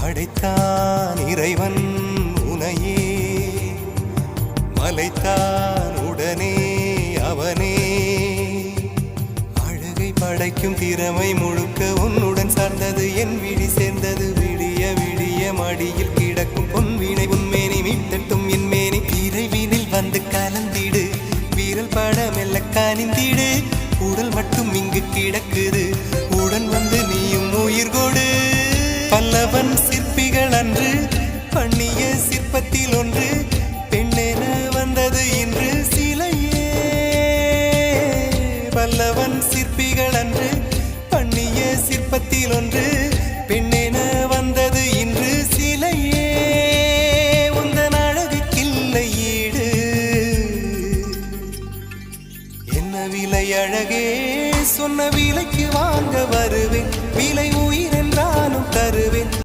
படைத்தான் இறைவன் உனையே, மலைத்தான் உடனே அவனே. அழகை படைக்கும் திறமை முழுக்க உன்னுடன் சார்ந்தது, என் விழி சேர்ந்தது. விடிய விடிய மடியில் கிடக்கும் பொன்வினை உன்மேனி மீட்டட்டும் என் மேனி. விரைவினில் வந்து கலந்திடு, வீரல் பட மெல்ல காணிந்திடு. உடல் மட்டும் இங்கு கிடக்குது, உடன் வந்து நீயும் உயிர் கொடு. பல்லவன் சிற்பிகள் அன்று பண்ணிய சிற்பத்தில் ஒன்று, பெண்ணென வந்தது இன்று சிலையே. பல்லவன் சிற்பிகள் அன்று பண்ணிய சிற்பத்தில் ஒன்று, பெண்ணென வந்தது இன்று சிலையே. உந்தன் அழகுக்கில்லை ஈடு, என்ன விலை அழகே, சொன்ன விலைக்கு வாங்க வருவேன். விலை